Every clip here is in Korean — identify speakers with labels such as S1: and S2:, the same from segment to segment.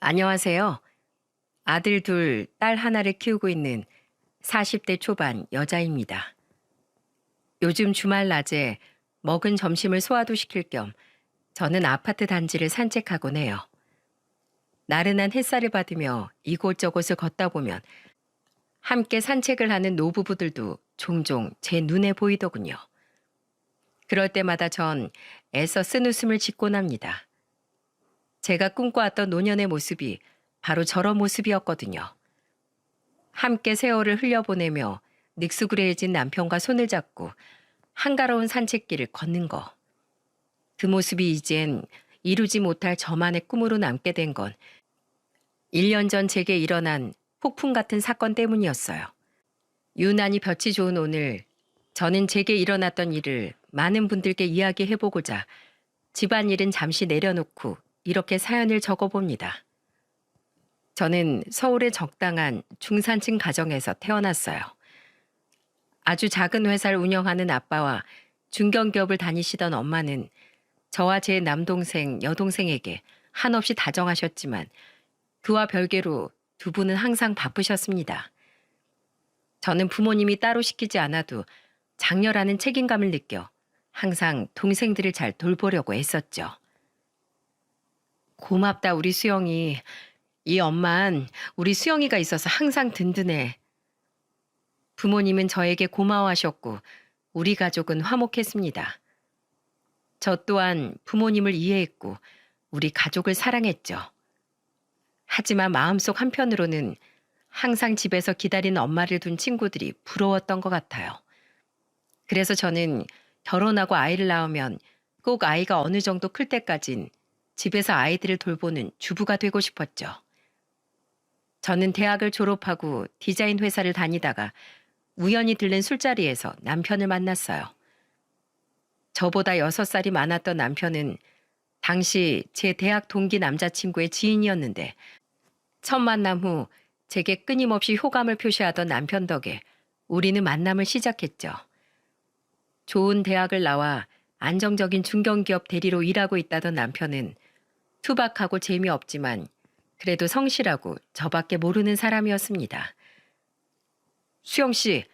S1: 안녕하세요. 아들 둘, 딸 하나를 키우고 있는 40대 초반 여자입니다. 요즘 주말 낮에 먹은 점심을 소화도 시킬 겸 저는 아파트 단지를 산책하곤 해요. 나른한 햇살을 받으며 이곳저곳을 걷다 보면 함께 산책을 하는 노부부들도 종종 제 눈에 보이더군요. 그럴 때마다 전 애써 쓴웃음을 짓곤 합니다. 제가 꿈꿔왔던 노년의 모습이 바로 저런 모습이었거든요. 함께 세월을 흘려보내며 늑수구레해진 남편과 손을 잡고 한가로운 산책길을 걷는 거. 그 모습이 이젠 이루지 못할 저만의 꿈으로 남게 된 건 1년 전 제게 일어난 폭풍 같은 사건 때문이었어요. 유난히 볕이 좋은 오늘, 저는 제게 일어났던 일을 많은 분들께 이야기해보고자 집안일은 잠시 내려놓고 이렇게 사연을 적어봅니다. 저는 서울의 적당한 중산층 가정에서 태어났어요. 아주 작은 회사를 운영하는 아빠와 중견기업을 다니시던 엄마는 저와 제 남동생, 여동생에게 한없이 다정하셨지만 그와 별개로 두 분은 항상 바쁘셨습니다. 저는 부모님이 따로 시키지 않아도 장녀라는 책임감을 느껴 항상 동생들을 잘 돌보려고 애썼죠. 고맙다 우리 수영이. 이 엄만 우리 수영이가 있어서 항상 든든해. 부모님은 저에게 고마워하셨고 우리 가족은 화목했습니다. 저 또한 부모님을 이해했고 우리 가족을 사랑했죠. 하지만 마음속 한편으로는 항상 집에서 기다리는 엄마를 둔 친구들이 부러웠던 것 같아요. 그래서 저는 결혼하고 아이를 낳으면 꼭 아이가 어느 정도 클 때까진 집에서 아이들을 돌보는 주부가 되고 싶었죠. 저는 대학을 졸업하고 디자인 회사를 다니다가 우연히 들른 술자리에서 남편을 만났어요. 저보다 6살이 많았던 남편은 당시 제 대학 동기 남자친구의 지인이었는데 첫 만남 후 제게 끊임없이 호감을 표시하던 남편 덕에 우리는 만남을 시작했죠. 좋은 대학을 나와 안정적인 중견기업 대리로 일하고 있다던 남편은 투박하고 재미없지만 그래도 성실하고 저밖에 모르는 사람이었습니다. 수영 씨,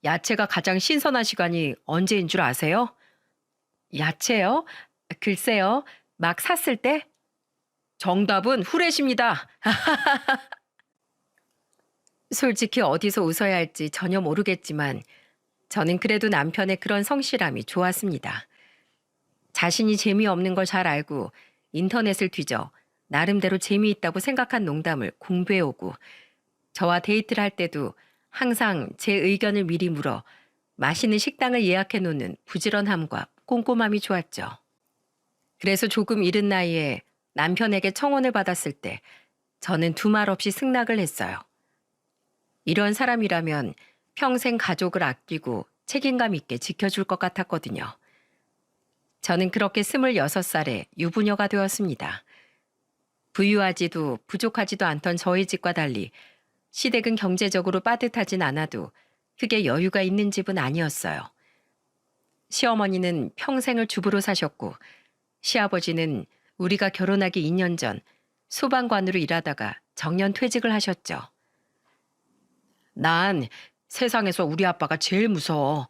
S1: 야채가 가장 신선한 시간이 언제인 줄 아세요? 야채요? 글쎄요, 막 샀을 때? 정답은 후레쉬입니다. 솔직히 어디서 웃어야 할지 전혀 모르겠지만 저는 그래도 남편의 그런 성실함이 좋았습니다. 자신이 재미없는 걸 잘 알고 인터넷을 뒤져 나름대로 재미있다고 생각한 농담을 공부해오고 저와 데이트를 할 때도 항상 제 의견을 미리 물어 맛있는 식당을 예약해 놓는 부지런함과 꼼꼼함이 좋았죠. 그래서 조금 이른 나이에 남편에게 청혼을 받았을 때 저는 두말 없이 승낙을 했어요. 이런 사람이라면 평생 가족을 아끼고 책임감 있게 지켜줄 것 같았거든요. 저는 그렇게 26살에 유부녀가 되었습니다. 부유하지도 부족하지도 않던 저희 집과 달리 시댁은 경제적으로 빠듯하진 않아도 크게 여유가 있는 집은 아니었어요. 시어머니는 평생을 주부로 사셨고 시아버지는 우리가 결혼하기 2년 전 소방관으로 일하다가 정년 퇴직을 하셨죠. 난 세상에서 우리 아빠가 제일 무서워.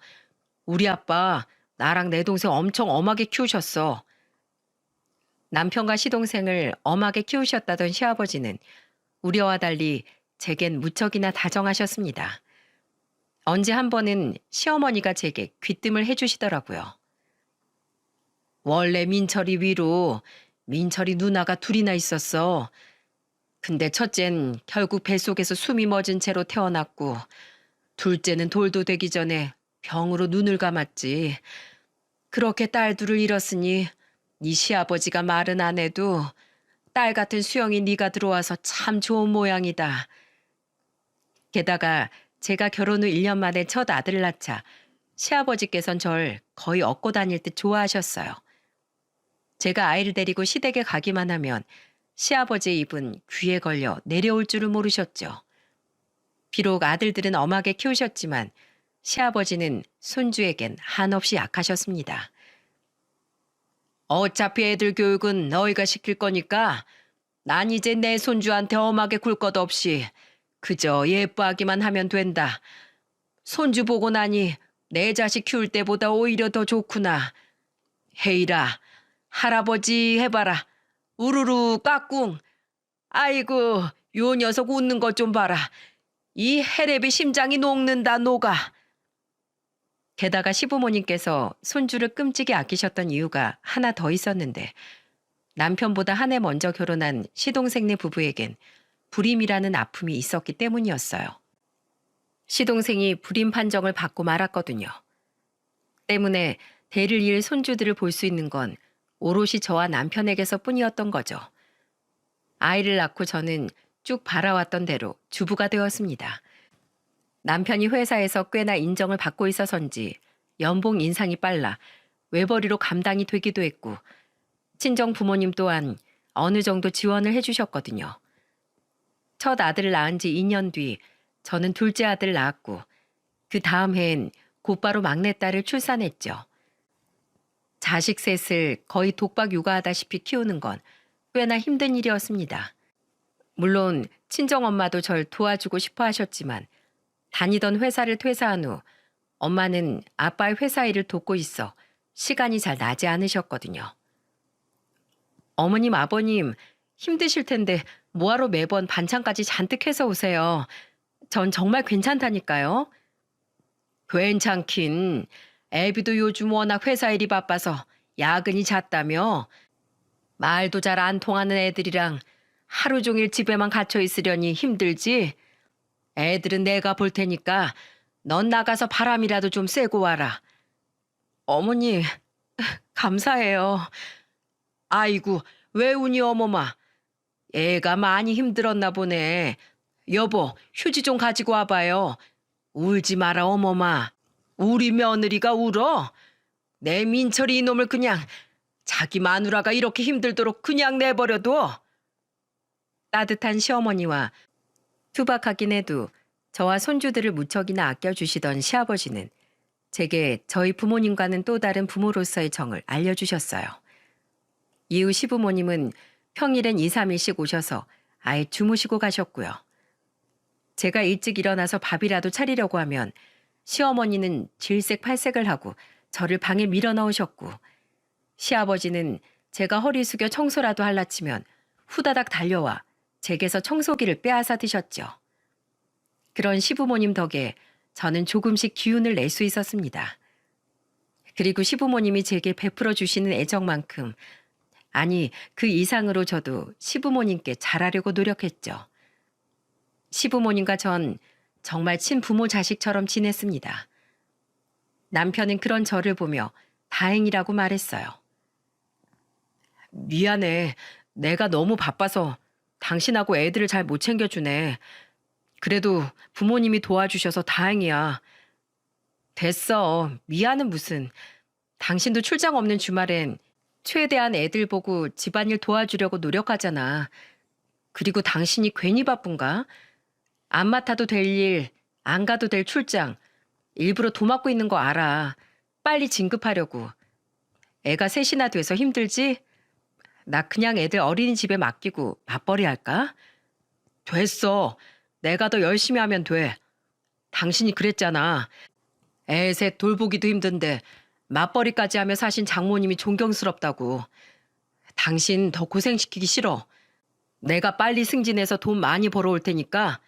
S1: 우리 아빠 나랑 내 동생 엄청 엄하게 키우셨어. 남편과 시동생을 엄하게 키우셨다던 시아버지는 우리와 달리 제겐 무척이나 다정하셨습니다. 언제 한 번은 시어머니가 제게 귀뜸을 해주시더라고요. 원래 민철이 위로 민철이 누나가 둘이나 있었어. 근데 첫째는 결국 뱃속에서 숨이 멎은 채로 태어났고 둘째는 돌도 되기 전에 병으로 눈을 감았지. 그렇게 딸 둘을 잃었으니 네 시아버지가 말은 안 해도 딸 같은 수영이 네가 들어와서 참 좋은 모양이다. 게다가 제가 결혼 후 1년 만에 첫 아들을 낳자 시아버지께선 절 거의 업고 다닐 듯 좋아하셨어요. 제가 아이를 데리고 시댁에 가기만 하면 시아버지의 입은 귀에 걸려 내려올 줄을 모르셨죠. 비록 아들들은 엄하게 키우셨지만 시아버지는 손주에겐 한없이 약하셨습니다. 어차피 애들 교육은 너희가 시킬 거니까 난 이제 내 손주한테 엄하게 굴 것 없이 그저 예뻐하기만 하면 된다. 손주 보고 나니 내 자식 키울 때보다 오히려 더 좋구나. 헤이라, 할아버지 해봐라. 우르르 까꿍. 아이고, 요 녀석 웃는 것 좀 봐라. 이 해랩이 심장이 녹는다 녹아. 게다가 시부모님께서 손주를 끔찍이 아끼셨던 이유가 하나 더 있었는데 남편보다 한 해 먼저 결혼한 시동생네 부부에겐 불임이라는 아픔이 있었기 때문이었어요. 시동생이 불임 판정을 받고 말았거든요. 때문에 대를 이을 손주들을 볼 수 있는 건 오롯이 저와 남편에게서 뿐이었던 거죠. 아이를 낳고 저는 쭉 바라왔던 대로 주부가 되었습니다. 남편이 회사에서 꽤나 인정을 받고 있어서인지 연봉 인상이 빨라 외벌이로 감당이 되기도 했고 친정 부모님 또한 어느 정도 지원을 해주셨거든요. 첫 아들을 낳은 지 2년 뒤 저는 둘째 아들을 낳았고 그 다음 해엔 곧바로 막내딸을 출산했죠. 자식 셋을 거의 독박 육아하다시피 키우는 건 꽤나 힘든 일이었습니다. 물론 친정엄마도 절 도와주고 싶어 하셨지만 다니던 회사를 퇴사한 후 엄마는 아빠의 회사 일을 돕고 있어 시간이 잘 나지 않으셨거든요. 어머님, 아버님 힘드실 텐데 뭐하러 매번 반찬까지 잔뜩 해서 오세요. 전 정말 괜찮다니까요. 괜찮긴. 애비도 요즘 워낙 회사 일이 바빠서 야근이 잦다며. 말도 잘 안 통하는 애들이랑 하루 종일 집에만 갇혀 있으려니 힘들지. 애들은 내가 볼 테니까 넌 나가서 바람이라도 좀 쐬고 와라. 어머니, 감사해요. 아이고, 왜 우니 어머마. 애가 많이 힘들었나 보네. 여보, 휴지 좀 가지고 와봐요. 울지 마라 어머마. 우리 며느리가 울어? 내 민철이 이놈을 그냥 자기 마누라가 이렇게 힘들도록 그냥 내버려둬. 따뜻한 시어머니와 투박하긴 해도 저와 손주들을 무척이나 아껴주시던 시아버지는 제게 저희 부모님과는 또 다른 부모로서의 정을 알려주셨어요. 이후 시부모님은 평일엔 2, 3일씩 오셔서 아예 주무시고 가셨고요. 제가 일찍 일어나서 밥이라도 차리려고 하면 시어머니는 질색팔색을 하고 저를 방에 밀어넣으셨고 시아버지는 제가 허리 숙여 청소라도 할라치면 후다닥 달려와 제게서 청소기를 빼앗아 드셨죠. 그런 시부모님 덕에 저는 조금씩 기운을 낼 수 있었습니다. 그리고 시부모님이 제게 베풀어 주시는 애정만큼 아니 그 이상으로 저도 시부모님께 잘하려고 노력했죠. 시부모님과 전 정말 친부모 자식처럼 지냈습니다. 남편은 그런 저를 보며 다행이라고 말했어요. 미안해. 내가 너무 바빠서 당신하고 애들을 잘 못 챙겨주네. 그래도 부모님이 도와주셔서 다행이야. 됐어. 미안은 무슨. 당신도 출장 없는 주말엔 최대한 애들 보고 집안일 도와주려고 노력하잖아. 그리고 당신이 괜히 바쁜가? 안 맡아도 될 일, 안 가도 될 출장, 일부러 도맡고 있는 거 알아. 빨리 진급하려고. 애가 셋이나 돼서 힘들지? 나 그냥 애들 어린이집에 맡기고 맞벌이 할까? 됐어. 내가 더 열심히 하면 돼. 당신이 그랬잖아. 애 셋 돌보기도 힘든데 맞벌이까지 하며 사신 장모님이 존경스럽다고. 당신 더 고생시키기 싫어. 내가 빨리 승진해서 돈 많이 벌어올 테니까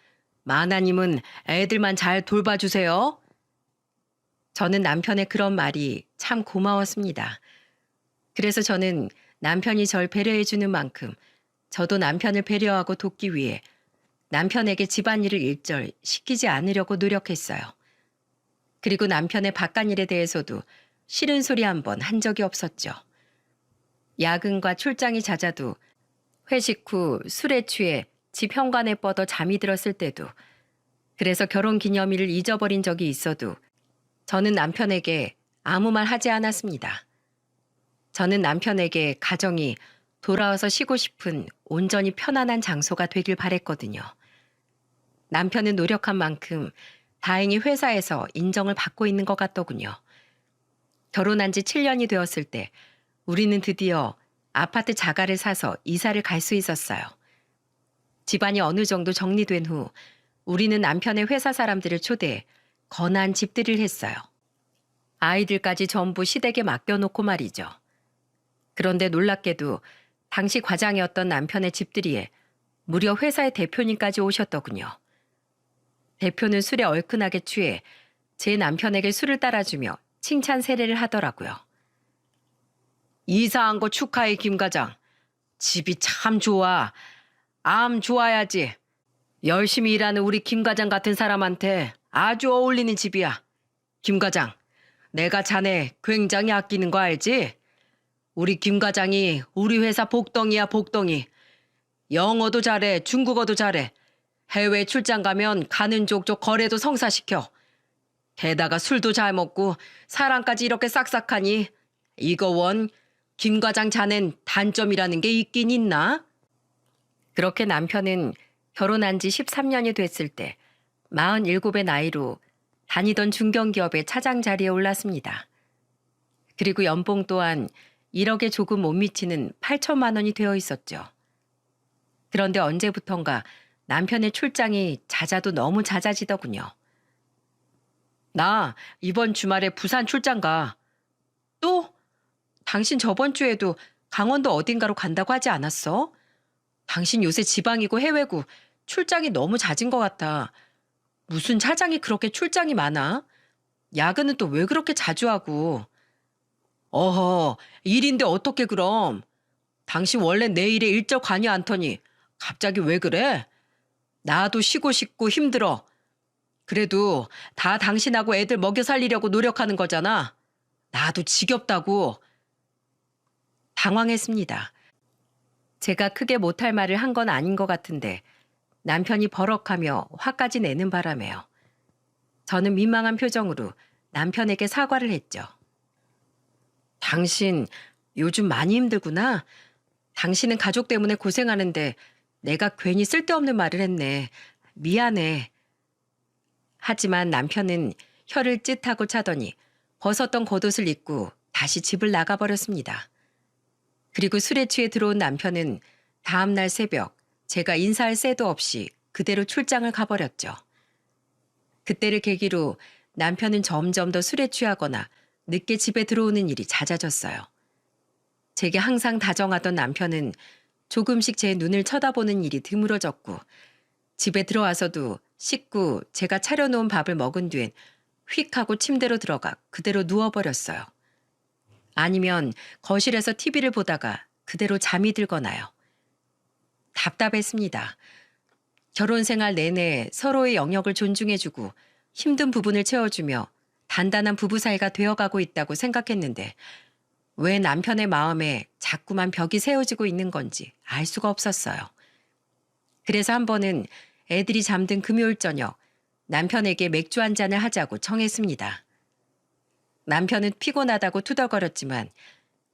S1: 마나님은 애들만 잘 돌봐주세요. 저는 남편의 그런 말이 참 고마웠습니다. 그래서 저는 남편이 절 배려해주는 만큼 저도 남편을 배려하고 돕기 위해 남편에게 집안일을 일절 시키지 않으려고 노력했어요. 그리고 남편의 바깥일에 대해서도 싫은 소리 한 번 한 적이 없었죠. 야근과 출장이 잦아도 회식 후 술에 취해 집 현관에 뻗어 잠이 들었을 때도 그래서 결혼기념일을 잊어버린 적이 있어도 저는 남편에게 아무 말 하지 않았습니다. 저는 남편에게 가정이 돌아와서 쉬고 싶은 온전히 편안한 장소가 되길 바랬거든요. 남편은 노력한 만큼 다행히 회사에서 인정을 받고 있는 것 같더군요. 결혼한 지 7년이 되었을 때 우리는 드디어 아파트 자가를 사서 이사를 갈 수 있었어요. 집안이 어느 정도 정리된 후 우리는 남편의 회사 사람들을 초대해 건한 집들이를 했어요. 아이들까지 전부 시댁에 맡겨놓고 말이죠. 그런데 놀랍게도 당시 과장이었던 남편의 집들이에 무려 회사의 대표님까지 오셨더군요. 대표는 술에 얼큰하게 취해 제 남편에게 술을 따라주며 칭찬 세례를 하더라고요. 이사한 거 축하해, 김 과장. 집이 참 좋아. 암 좋아야지. 열심히 일하는 우리 김 과장 같은 사람한테 아주 어울리는 집이야. 김 과장, 내가 자네 굉장히 아끼는 거 알지? 우리 김 과장이 우리 회사 복덩이야, 복덩이. 영어도 잘해, 중국어도 잘해. 해외 출장 가면 가는 족족 거래도 성사시켜. 게다가 술도 잘 먹고 사람까지 이렇게 싹싹하니 이거 원 김 과장 자넨 단점이라는 게 있긴 있나? 그렇게 남편은 결혼한 지 13년이 됐을 때 47의 나이로 다니던 중견기업의 차장 자리에 올랐습니다. 그리고 연봉 또한 1억에 조금 못 미치는 8천만 원이 되어 있었죠. 그런데 언제부턴가 남편의 출장이 잦아도 너무 잦아지더군요. 나 이번 주말에 부산 출장 가. 또? 당신 저번 주에도 강원도 어딘가로 간다고 하지 않았어? 당신 요새 지방이고 해외고 출장이 너무 잦은 것 같아. 무슨 차장이 그렇게 출장이 많아? 야근은 또 왜 그렇게 자주 하고? 어허, 일인데 어떻게 그럼? 당신 원래 내 일에 일절 관여 않더니 갑자기 왜 그래? 나도 쉬고 싶고 힘들어. 그래도 다 당신하고 애들 먹여 살리려고 노력하는 거잖아. 나도 지겹다고. 당황했습니다. 제가 크게 못할 말을 한 건 아닌 것 같은데 남편이 버럭하며 화까지 내는 바람에요. 저는 민망한 표정으로 남편에게 사과를 했죠. 당신 요즘 많이 힘들구나. 당신은 가족 때문에 고생하는데 내가 괜히 쓸데없는 말을 했네. 미안해. 하지만 남편은 혀를 찢하고 차더니 벗었던 겉옷을 입고 다시 집을 나가버렸습니다. 그리고 술에 취해 들어온 남편은 다음날 새벽 제가 인사할 새도 없이 그대로 출장을 가버렸죠. 그때를 계기로 남편은 점점 더 술에 취하거나 늦게 집에 들어오는 일이 잦아졌어요. 제게 항상 다정하던 남편은 조금씩 제 눈을 쳐다보는 일이 드물어졌고 집에 들어와서도 씻고 제가 차려놓은 밥을 먹은 뒤엔 휙 하고 침대로 들어가 그대로 누워버렸어요. 아니면 거실에서 TV를 보다가 그대로 잠이 들거나요. 답답했습니다. 결혼 생활 내내 서로의 영역을 존중해주고 힘든 부분을 채워주며 단단한 부부 사이가 되어가고 있다고 생각했는데 왜 남편의 마음에 자꾸만 벽이 세워지고 있는 건지 알 수가 없었어요. 그래서 한 번은 애들이 잠든 금요일 저녁 남편에게 맥주 한 잔을 하자고 청했습니다. 남편은 피곤하다고 투덜거렸지만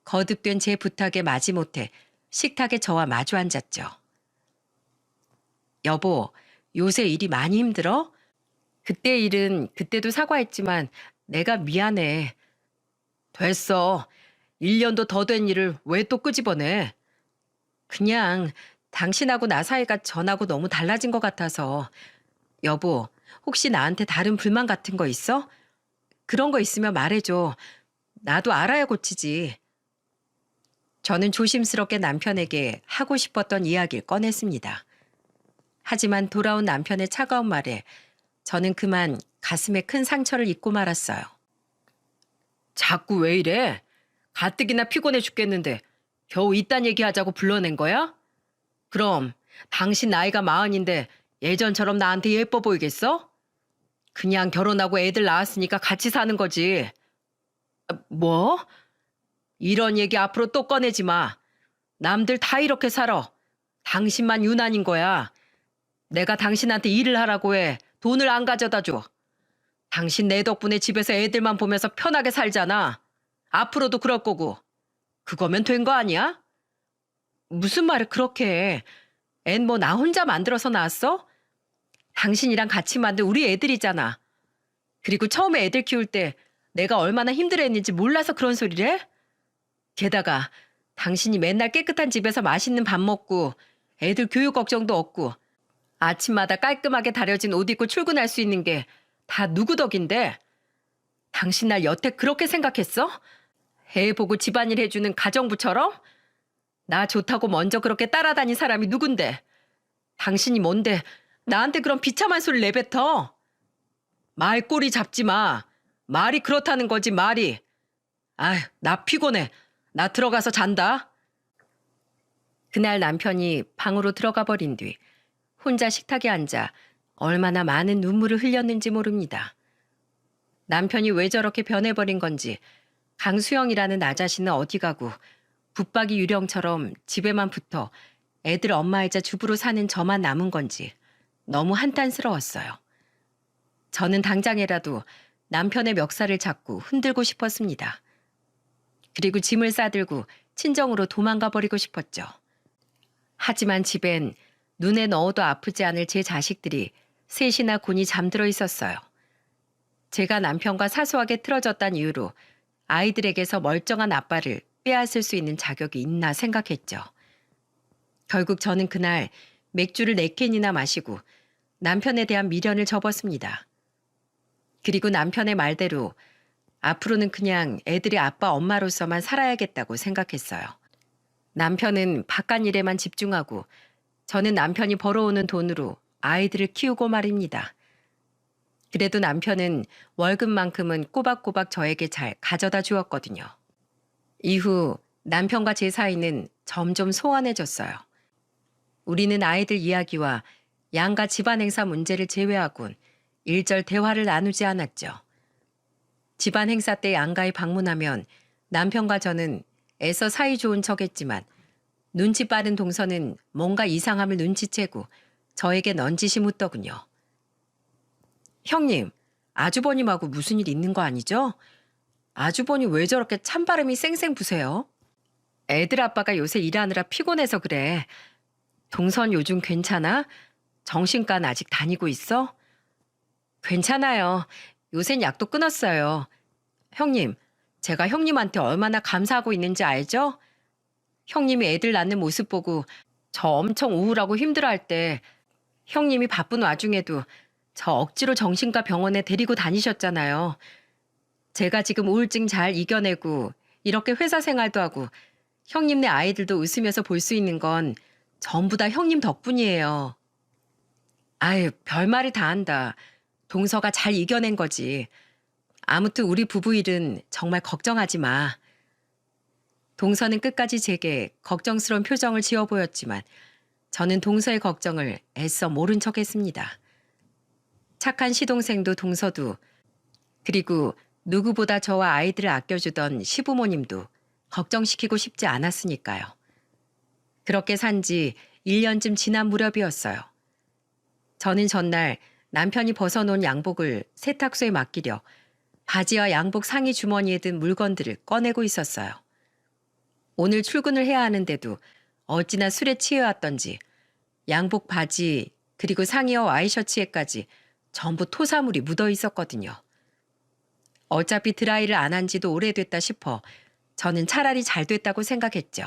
S1: 거듭된 제 부탁에 마지못해 식탁에 저와 마주 앉았죠. 여보, 요새 일이 많이 힘들어? 그때 일은 그때도 사과했지만 내가 미안해. 됐어. 1년도 더 된 일을 왜 또 끄집어내? 그냥 당신하고 나 사이가 전하고 너무 달라진 것 같아서. 여보, 혹시 나한테 다른 불만 같은 거 있어? 그런 거 있으면 말해줘. 나도 알아야 고치지. 저는 조심스럽게 남편에게 하고 싶었던 이야기를 꺼냈습니다. 하지만 돌아온 남편의 차가운 말에 저는 그만 가슴에 큰 상처를 입고 말았어요. 자꾸 왜 이래? 가뜩이나 피곤해 죽겠는데 겨우 이딴 얘기하자고 불러낸 거야? 그럼 당신 나이가 40인데 예전처럼 나한테 예뻐 보이겠어? 그냥 결혼하고 애들 낳았으니까 같이 사는 거지. 뭐? 이런 얘기 앞으로 또 꺼내지 마. 남들 다 이렇게 살아. 당신만 유난인 거야. 내가 당신한테 일을 하라고 해. 돈을 안 가져다 줘. 당신 내 덕분에 집에서 애들만 보면서 편하게 살잖아. 앞으로도 그럴 거고. 그거면 된 거 아니야? 무슨 말을 그렇게 해. 앤 뭐 나 혼자 만들어서 낳았어? 당신이랑 같이 만든 우리 애들이잖아. 그리고 처음에 애들 키울 때 내가 얼마나 힘들어했는지 몰라서 그런 소리를 해? 게다가 당신이 맨날 깨끗한 집에서 맛있는 밥 먹고 애들 교육 걱정도 없고 아침마다 깔끔하게 다려진 옷 입고 출근할 수 있는 게 다 누구 덕인데? 당신 날 여태 그렇게 생각했어? 애 보고 집안일 해주는 가정부처럼? 나 좋다고 먼저 그렇게 따라다닌 사람이 누군데? 당신이 뭔데 나한테 그런 비참한 소리 내뱉어? 말꼬리 잡지 마. 말이 그렇다는 거지 말이. 아휴, 나 피곤해. 나 들어가서 잔다. 그날 남편이 방으로 들어가 버린 뒤 혼자 식탁에 앉아 얼마나 많은 눈물을 흘렸는지 모릅니다. 남편이 왜 저렇게 변해버린 건지, 강수영이라는 나 자신은 어디 가고 붙박이 유령처럼 집에만 붙어 애들 엄마이자 주부로 사는 저만 남은 건지 너무 한탄스러웠어요. 저는 당장이라도 남편의 멱살을 잡고 흔들고 싶었습니다. 그리고 짐을 싸들고 친정으로 도망가 버리고 싶었죠. 하지만 집엔 눈에 넣어도 아프지 않을 제 자식들이 셋이나 곤히 잠들어 있었어요. 제가 남편과 사소하게 틀어졌다는 이유로 아이들에게서 멀쩡한 아빠를 빼앗을 수 있는 자격이 있나 생각했죠. 결국 저는 그날 맥주를 4캔이나 마시고 남편에 대한 미련을 접었습니다. 그리고 남편의 말대로 앞으로는 그냥 애들의 아빠 엄마로서만 살아야겠다고 생각했어요. 남편은 바깥 일에만 집중하고 저는 남편이 벌어오는 돈으로 아이들을 키우고 말입니다. 그래도 남편은 월급만큼은 꼬박꼬박 저에게 잘 가져다 주었거든요. 이후 남편과 제 사이는 점점 소원해졌어요. 우리는 아이들 이야기와 양가 집안 행사 문제를 제외하곤 일절 대화를 나누지 않았죠. 집안 행사 때 양가에 방문하면 남편과 저는 애써 사이 좋은 척했지만 눈치 빠른 동서는 뭔가 이상함을 눈치채고 저에게 넌지시 묻더군요. 형님, 아주버님하고 무슨 일 있는 거 아니죠? 아주버니 왜 저렇게 찬바람이 쌩쌩 부세요? 애들 아빠가 요새 일하느라 피곤해서 그래. 동선 요즘 괜찮아? 정신과는 아직 다니고 있어? 괜찮아요. 요샌 약도 끊었어요. 형님, 제가 형님한테 얼마나 감사하고 있는지 알죠? 형님이 애들 낳는 모습 보고 저 엄청 우울하고 힘들어할 때 형님이 바쁜 와중에도 저 억지로 정신과 병원에 데리고 다니셨잖아요. 제가 지금 우울증 잘 이겨내고 이렇게 회사 생활도 하고 형님네 아이들도 웃으면서 볼 수 있는 건 전부 다 형님 덕분이에요. 아유, 별말을 다 한다. 동서가 잘 이겨낸 거지. 아무튼 우리 부부 일은 정말 걱정하지 마. 동서는 끝까지 제게 걱정스러운 표정을 지어 보였지만 저는 동서의 걱정을 애써 모른 척했습니다. 착한 시동생도 동서도 그리고 누구보다 저와 아이들을 아껴주던 시부모님도 걱정시키고 싶지 않았으니까요. 그렇게 산 지 1년쯤 지난 무렵이었어요. 저는 전날 남편이 벗어놓은 양복을 세탁소에 맡기려 바지와 양복 상의 주머니에 든 물건들을 꺼내고 있었어요. 오늘 출근을 해야 하는데도 어찌나 술에 취해왔던지 양복 바지 그리고 상의와 와이셔츠에까지 전부 토사물이 묻어 있었거든요. 어차피 드라이를 안 한 지도 오래됐다 싶어 저는 차라리 잘 됐다고 생각했죠.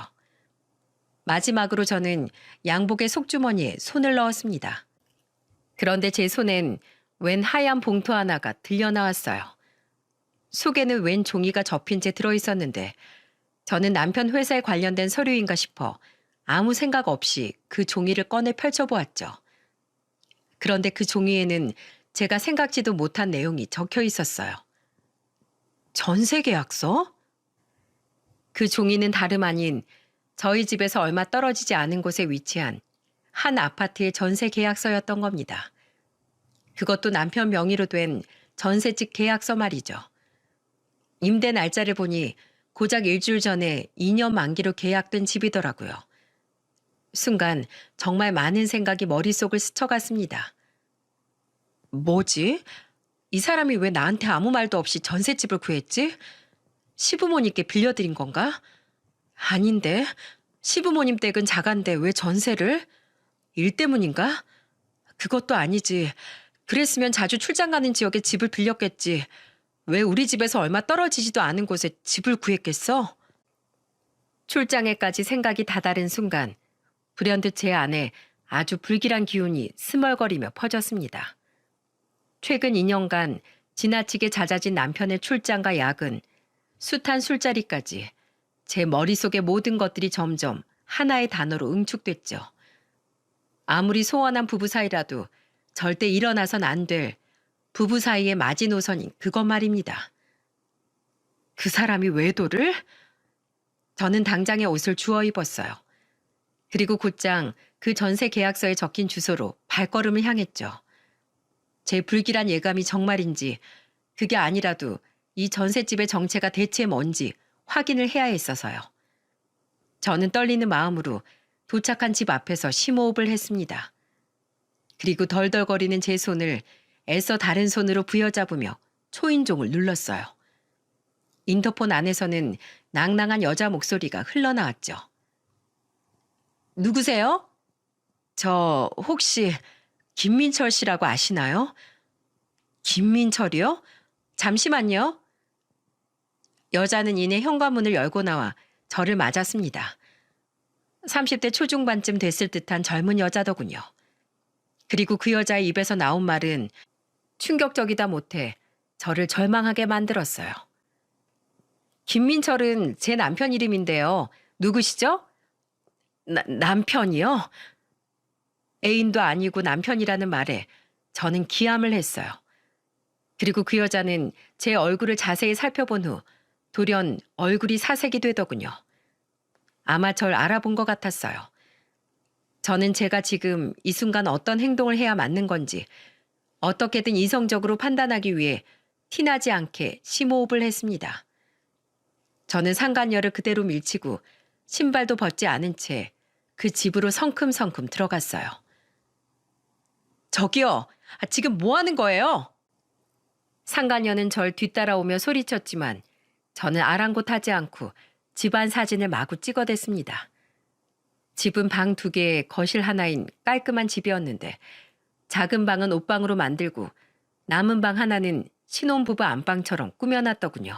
S1: 마지막으로 저는 양복의 속주머니에 손을 넣었습니다. 그런데 제 손엔 웬 하얀 봉투 하나가 들려나왔어요. 속에는 웬 종이가 접힌 채 들어있었는데 저는 남편 회사에 관련된 서류인가 싶어 아무 생각 없이 그 종이를 꺼내 펼쳐보았죠. 그런데 그 종이에는 제가 생각지도 못한 내용이 적혀 있었어요. 전세 계약서? 그 종이는 다름 아닌 저희 집에서 얼마 떨어지지 않은 곳에 위치한 한 아파트의 전세 계약서였던 겁니다. 그것도 남편 명의로 된 전세집 계약서 말이죠. 임대 날짜를 보니 고작 일주일 전에 2년 만기로 계약된 집이더라고요. 순간 정말 많은 생각이 머릿속을 스쳐갔습니다. 뭐지? 이 사람이 왜 나한테 아무 말도 없이 전셋집을 구했지? 시부모님께 빌려드린 건가? 아닌데, 시부모님 댁은 자간데 왜 전세를? 일 때문인가? 그것도 아니지. 그랬으면 자주 출장 가는 지역에 집을 빌렸겠지. 왜 우리 집에서 얼마 떨어지지도 않은 곳에 집을 구했겠어? 출장에까지 생각이 다다른 순간 불현듯 제 안에 아주 불길한 기운이 스멀거리며 퍼졌습니다. 최근 2년간 지나치게 잦아진 남편의 출장과 야근, 숱한 술자리까지 제 머릿속의 모든 것들이 점점 하나의 단어로 응축됐죠. 아무리 소원한 부부 사이라도 절대 일어나선 안 될 부부 사이의 마지노선인 그것 말입니다. 그 사람이 외도를? 저는 당장에 옷을 주워 입었어요. 그리고 곧장 그 전세 계약서에 적힌 주소로 발걸음을 향했죠. 제 불길한 예감이 정말인지 그게 아니라도 이 전셋집의 정체가 대체 뭔지 확인을 해야 했어서요. 저는 떨리는 마음으로 도착한 집 앞에서 심호흡을 했습니다. 그리고 덜덜거리는 제 손을 애써 다른 손으로 부여잡으며 초인종을 눌렀어요. 인터폰 안에서는 낭낭한 여자 목소리가 흘러나왔죠. 누구세요? 저 혹시 김민철 씨라고 아시나요? 김민철이요? 잠시만요. 여자는 이내 현관문을 열고 나와 저를 맞았습니다. 30대 초중반쯤 됐을 듯한 젊은 여자더군요. 그리고 그 여자의 입에서 나온 말은 충격적이다 못해 저를 절망하게 만들었어요. 김민철은 제 남편 이름인데요. 누구시죠? 남편이요? 애인도 아니고 남편이라는 말에 저는 기함을 했어요. 그리고 그 여자는 제 얼굴을 자세히 살펴본 후 돌연 얼굴이 사색이 되더군요. 아마 절 알아본 것 같았어요. 저는 제가 지금 이 순간 어떤 행동을 해야 맞는 건지 어떻게든 이성적으로 판단하기 위해 티나지 않게 심호흡을 했습니다. 저는 상간녀를 그대로 밀치고 신발도 벗지 않은 채 그 집으로 성큼성큼 들어갔어요. 저기요, 지금 뭐 하는 거예요? 상간녀는 절 뒤따라오며 소리쳤지만 저는 아랑곳하지 않고 집안 사진을 마구 찍어댔습니다. 집은 방 2개, 거실 하나인 깔끔한 집이었는데 작은 방은 옷방으로 만들고 남은 방 하나는 신혼부부 안방처럼 꾸며놨더군요.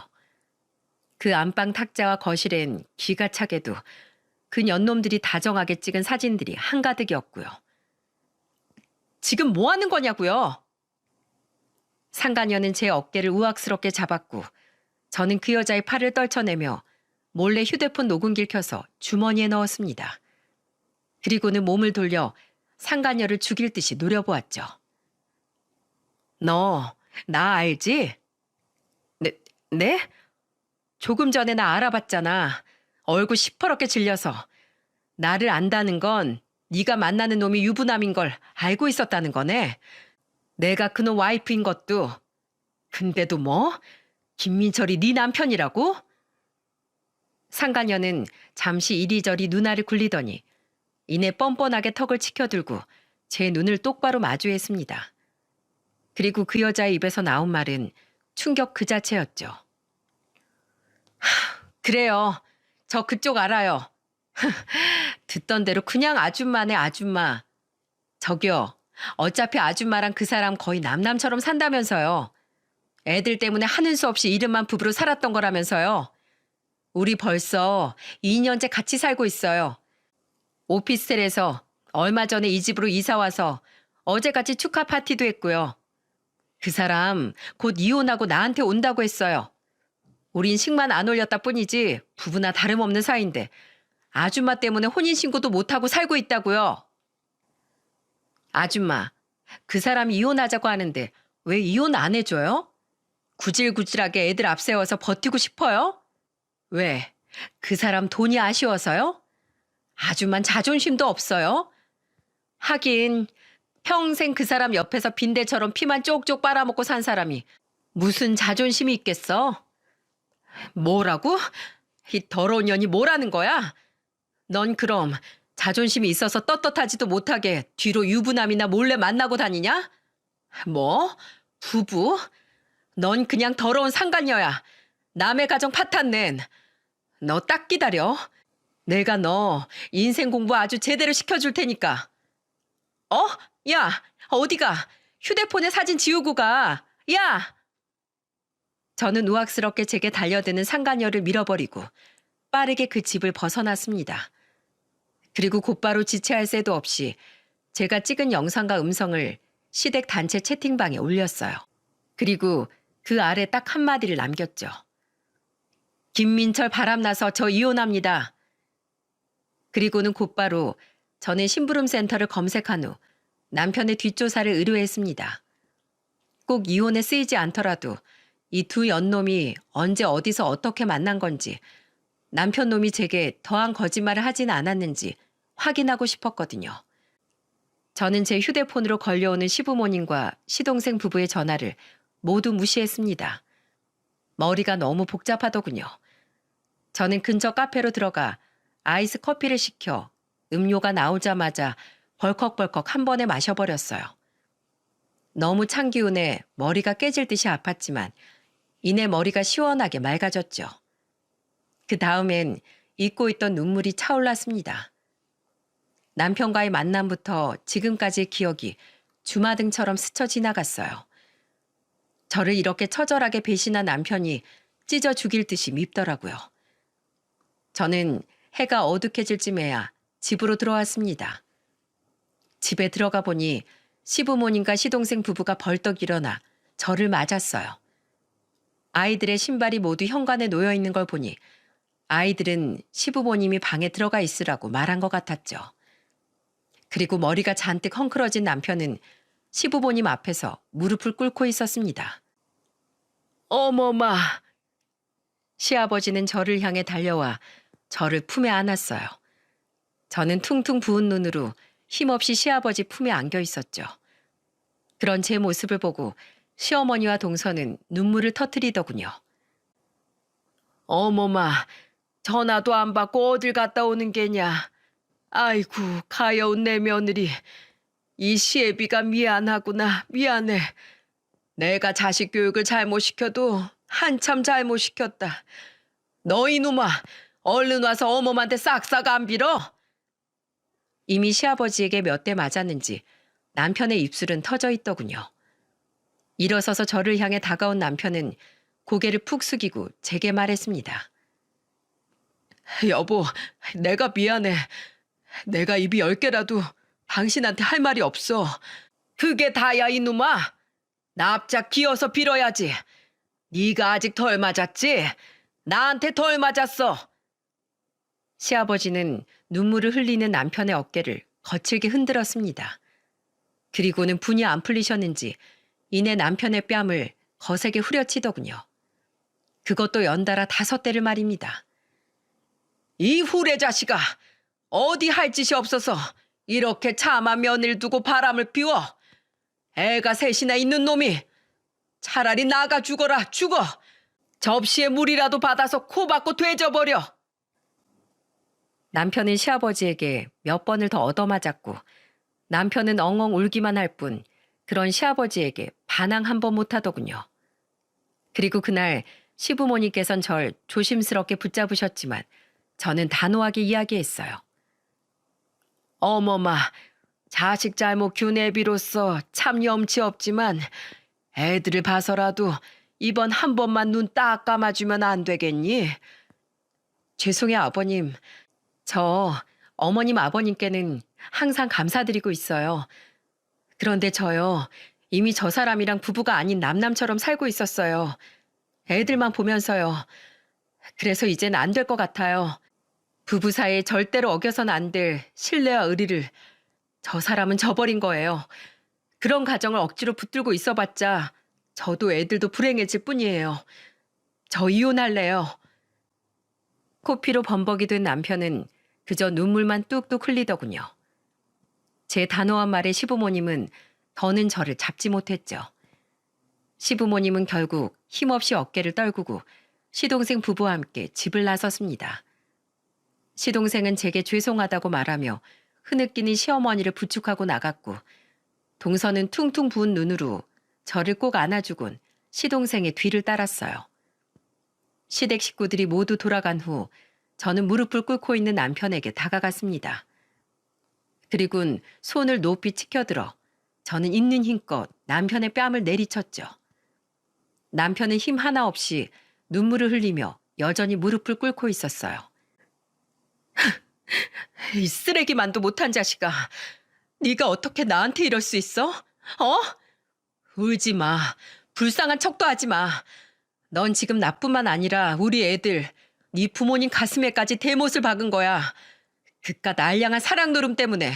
S1: 그 안방 탁자와 거실엔 기가 차게도 그 연놈들이 다정하게 찍은 사진들이 한가득이었고요. 지금 뭐 하는 거냐고요? 상간녀는 제 어깨를 우악스럽게 잡았고 저는 그 여자의 팔을 떨쳐내며 몰래 휴대폰 녹음기를 켜서 주머니에 넣었습니다. 그리고는 몸을 돌려 상간녀를 죽일 듯이 노려보았죠. 너, 나 알지? 네? 조금 전에 나 알아봤잖아. 얼굴 시퍼렇게 질려서. 나를 안다는 건 네가 만나는 놈이 유부남인 걸 알고 있었다는 거네. 내가 그놈 와이프인 것도. 근데도 뭐? 김민철이 네 남편이라고? 상간녀는 잠시 이리저리 눈알을 굴리더니 이내 뻔뻔하게 턱을 치켜들고 제 눈을 똑바로 마주했습니다. 그리고 그 여자의 입에서 나온 말은 충격 그 자체였죠. 그래요. 저 그쪽 알아요. 듣던 대로 그냥 아줌마네 아줌마. 저기요. 어차피 아줌마랑 그 사람 거의 남남처럼 산다면서요. 애들 때문에 하는 수 없이 이름만 부부로 살았던 거라면서요. 우리 벌써 2년째 같이 살고 있어요. 오피스텔에서 얼마 전에 이 집으로 이사 와서 어제같이 축하 파티도 했고요. 그 사람 곧 이혼하고 나한테 온다고 했어요. 우린 식만 안 올렸다 뿐이지 부부나 다름없는 사이인데 아줌마 때문에 혼인신고도 못하고 살고 있다고요. 아줌마, 그 사람이 이혼하자고 하는데 왜 이혼 안 해줘요? 구질구질하게 애들 앞세워서 버티고 싶어요? 왜? 그 사람 돈이 아쉬워서요? 아줌만 자존심도 없어요? 하긴 평생 그 사람 옆에서 빈대처럼 피만 쪽쪽 빨아먹고 산 사람이 무슨 자존심이 있겠어? 뭐라고? 이 더러운 년이 뭐라는 거야? 넌 그럼 자존심이 있어서 떳떳하지도 못하게 뒤로 유부남이나 몰래 만나고 다니냐? 뭐? 부부? 넌 그냥 더러운 상간녀야. 남의 가정 파탄낸. 너 딱 기다려. 내가 너 인생 공부 아주 제대로 시켜줄 테니까. 어? 야, 어디가? 휴대폰에 사진 지우고 가. 야! 저는 우악스럽게 제게 달려드는 상간녀를 밀어버리고 빠르게 그 집을 벗어났습니다. 그리고 곧바로 지체할 새도 없이 제가 찍은 영상과 음성을 시댁 단체 채팅방에 올렸어요. 그리고 그 아래 딱 한마디를 남겼죠. 김민철 바람나서 저 이혼합니다. 그리고는 곧바로 저는 심부름센터를 검색한 후 남편의 뒷조사를 의뢰했습니다. 꼭 이혼에 쓰이지 않더라도 이 두 연놈이 언제 어디서 어떻게 만난 건지, 남편 놈이 제게 더한 거짓말을 하진 않았는지 확인하고 싶었거든요. 저는 제 휴대폰으로 걸려오는 시부모님과 시동생 부부의 전화를 모두 무시했습니다. 머리가 너무 복잡하더군요. 저는 근처 카페로 들어가 아이스 커피를 시켜 음료가 나오자마자 벌컥벌컥 한 번에 마셔버렸어요. 너무 찬 기운에 머리가 깨질 듯이 아팠지만 이내 머리가 시원하게 맑아졌죠. 그 다음엔 잊고 있던 눈물이 차올랐습니다. 남편과의 만남부터 지금까지의 기억이 주마등처럼 스쳐 지나갔어요. 저를 이렇게 처절하게 배신한 남편이 찢어 죽일 듯이 밉더라고요. 저는 해가 어둑해질 쯤에야 집으로 들어왔습니다. 집에 들어가 보니 시부모님과 시동생 부부가 벌떡 일어나 저를 맞았어요. 아이들의 신발이 모두 현관에 놓여 있는 걸 보니 아이들은 시부모님이 방에 들어가 있으라고 말한 것 같았죠. 그리고 머리가 잔뜩 헝클어진 남편은 시부모님 앞에서 무릎을 꿇고 있었습니다. 어머마! 시아버지는 저를 향해 달려와 저를 품에 안았어요. 저는 퉁퉁 부은 눈으로 힘없이 시아버지 품에 안겨 있었죠. 그런 제 모습을 보고 시어머니와 동서는 눈물을 터뜨리더군요. 어머마, 전화도 안 받고 어딜 갔다 오는 게냐. 아이고, 가여운 내 며느리. 이 시애비가 미안하구나, 미안해. 내가 자식 교육을 잘못 시켜도 한참 잘못 시켰다. 너 이놈아, 얼른 와서 어머한테 싹싹 안 빌어. 이미 시아버지에게 몇 대 맞았는지 남편의 입술은 터져 있더군요. 일어서서 저를 향해 다가온 남편은 고개를 푹 숙이고 제게 말했습니다. 여보, 내가 미안해. 내가 입이 10개라도 당신한테 할 말이 없어. 그게 다야 이놈아. 납작 기어서 빌어야지. 네가 아직 덜 맞았지? 나한테 덜 맞았어. 시아버지는 눈물을 흘리는 남편의 어깨를 거칠게 흔들었습니다. 그리고는 분이 안 풀리셨는지 이내 남편의 뺨을 거세게 후려치더군요. 그것도 연달아 5대를 말입니다. 이 후레 자식아, 어디 할 짓이 없어서 이렇게 차마 며느리를 두고 바람을 피워. 애가 셋이나 있는 놈이 차라리 나가 죽어라, 죽어. 접시에 물이라도 받아서 코 박고 되져버려. 남편은 시아버지에게 몇 번을 더 얻어맞았고 남편은 엉엉 울기만 할 뿐 그런 시아버지에게 반항 한 번 못하더군요. 그리고 그날 시부모님께선 절 조심스럽게 붙잡으셨지만 저는 단호하게 이야기했어요. 어머마, 자식 잘못 키운 애비로서 참 염치 없지만 애들을 봐서라도 이번 한 번만 눈 딱 감아주면 안 되겠니? 죄송해요, 아버님. 저 어머님 아버님께는 항상 감사드리고 있어요. 그런데 저요, 이미 저 사람이랑 부부가 아닌 남남처럼 살고 있었어요. 애들만 보면서요. 그래서 이젠 안 될 것 같아요. 부부 사이에 절대로 어겨서는 안 될 신뢰와 의리를 저 사람은 저버린 거예요. 그런 가정을 억지로 붙들고 있어봤자 저도 애들도 불행해질 뿐이에요. 저 이혼할래요. 코피로 범벅이 된 남편은 그저 눈물만 뚝뚝 흘리더군요. 제 단호한 말에 시부모님은 더는 저를 잡지 못했죠. 시부모님은 결국 힘없이 어깨를 떨구고 시동생 부부와 함께 집을 나섰습니다. 시동생은 제게 죄송하다고 말하며 흐느끼는 시어머니를 부축하고 나갔고 동서는 퉁퉁 부은 눈으로 저를 꼭 안아주곤 시동생의 뒤를 따랐어요. 시댁 식구들이 모두 돌아간 후 저는 무릎을 꿇고 있는 남편에게 다가갔습니다. 그리곤 손을 높이 치켜들어 저는 있는 힘껏 남편의 뺨을 내리쳤죠. 남편은 힘 하나 없이 눈물을 흘리며 여전히 무릎을 꿇고 있었어요. 이 쓰레기만도 못한 자식아. 네가 어떻게 나한테 이럴 수 있어? 어? 울지 마. 불쌍한 척도 하지 마. 넌 지금 나뿐만 아니라 우리 애들, 네 부모님 가슴에까지 대못을 박은 거야. 그깟 알량한 사랑 노름 때문에.